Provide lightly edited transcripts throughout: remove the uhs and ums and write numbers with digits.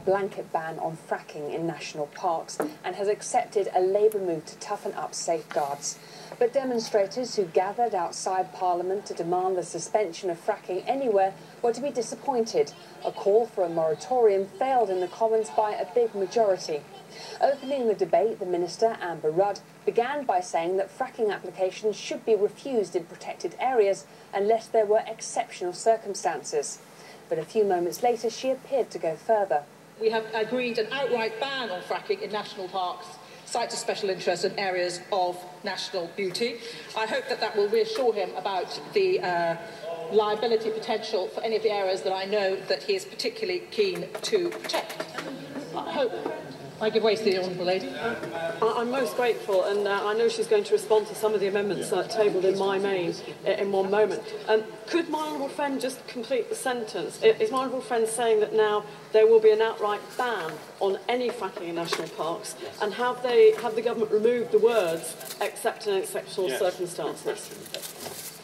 blanket ban on fracking in national parks and has accepted a Labour move to toughen up safeguards. But demonstrators who gathered outside Parliament to demand the suspension of fracking anywhere were to be disappointed. A call for a moratorium failed in the Commons by a big majority. Opening the debate, the Minister, Amber Rudd, began by saying that fracking applications should be refused in protected areas unless there were exceptional circumstances. But a few moments later, she appeared to go further. We have agreed an outright ban on fracking in national parks, sites of special interest and areas of national beauty. I hope that will reassure him about the liability potential for any of the areas that I know that he is particularly keen to protect. I hope I give way to the Honourable Lady. I'm most grateful, and I know she's going to respond to some of the amendments tabled in my main in one moment. Could my honourable friend just complete the sentence? Is my honourable friend saying that now there will be an outright ban on any fracking in national parks, and have the government removed the words "except in exceptional circumstances"?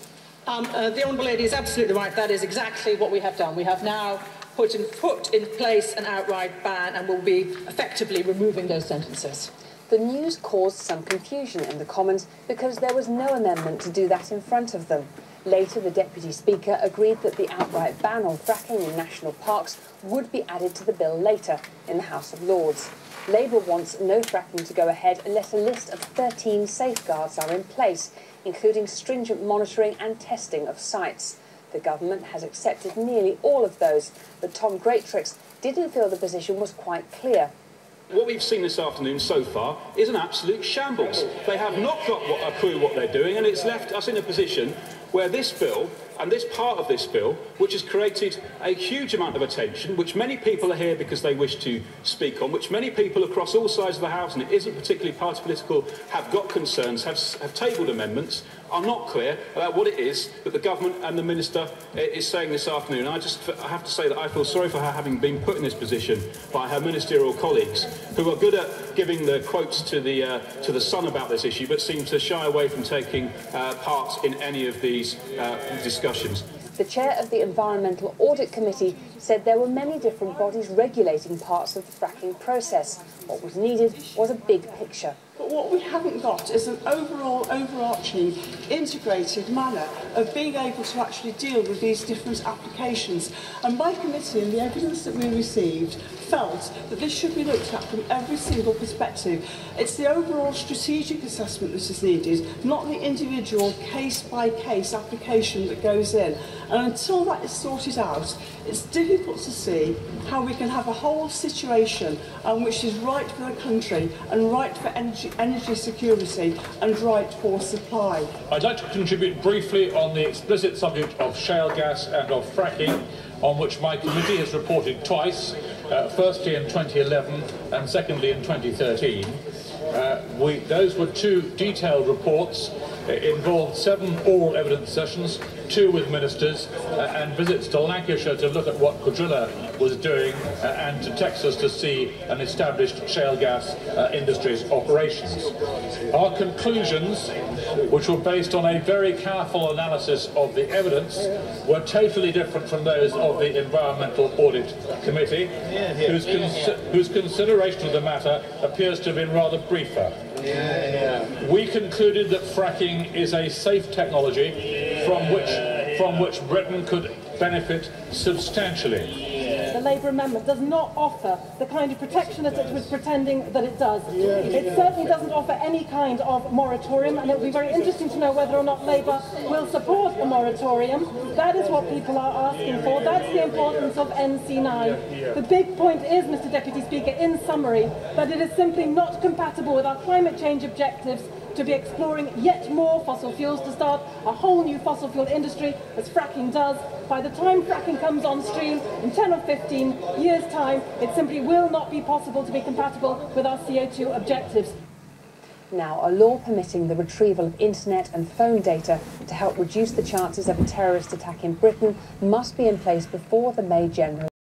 The Honourable Lady is absolutely right. That is exactly what we have done. We have now put in place an outright ban and will be effectively removing those sentences. The news caused some confusion in the Commons because there was no amendment to do that in front of them. Later, the Deputy Speaker agreed that the outright ban on fracking in national parks would be added to the bill later in the House of Lords. Labour wants no fracking to go ahead unless a list of 13 safeguards are in place, including stringent monitoring and testing of sites. The government has accepted nearly all of those, but Tom Greatrix didn't feel the position was quite clear. What we've seen this afternoon so far is an absolute shambles. They have not got a clue what they're doing, and it's left us in a position where this bill, and this part of this bill, which has created a huge amount of attention, which many people are here because they wish to speak on, which many people across all sides of the House, and it isn't particularly party political, have got concerns, have tabled amendments, are not clear about what it is that the government and the Minister is saying this afternoon. I have to say that I feel sorry for her having been put in this position by her ministerial colleagues, who are good at giving the quotes to the Sun about this issue, but seem to shy away from taking part in any of these discussions. The chair of the Environmental Audit Committee said there were many different bodies regulating parts of the fracking process. What was needed was a big picture. But what we haven't got is an overall, overarching, integrated manner of being able to actually deal with these different applications. And my committee and the evidence that we received felt that this should be looked at from every single perspective. It's the overall strategic assessment that is needed, not the individual case-by-case application that goes in. And until that is sorted out, it's difficult to see how we can have a whole situation which is right for the country and right for energy security and right for supply. I'd like to contribute briefly on the explicit subject of shale gas and of fracking, on which my committee has reported twice, firstly in 2011 and secondly in 2013. Those were two detailed reports. It involved 7 oral evidence sessions, 2 with ministers, and visits to Lancashire to look at what Cuadrilla was doing, and to Texas to see an established shale gas industry's operations. Our conclusions, which were based on a very careful analysis of the evidence, were totally different from those of the Environmental Audit Committee, whose consideration of the matter appears to have been rather briefer. We concluded that fracking is a safe technology from which Britain could benefit substantially. The Labour amendment does not offer the kind of protection that it was pretending that it does. It certainly doesn't offer any kind of moratorium, and it will be very interesting to know whether or not Labour will support a moratorium. That is what people are asking for. That's the importance of NC9. The big point is, Mr Deputy Speaker, in summary, that it is simply not compatible with our climate change objectives to be exploring yet more fossil fuels, to start a whole new fossil fuel industry, as fracking does. By the time fracking comes on stream in 10 or 15 years' time, it simply will not be possible to be compatible with our CO2 objectives. Now, a law permitting the retrieval of internet and phone data to help reduce the chances of a terrorist attack in Britain must be in place before the May General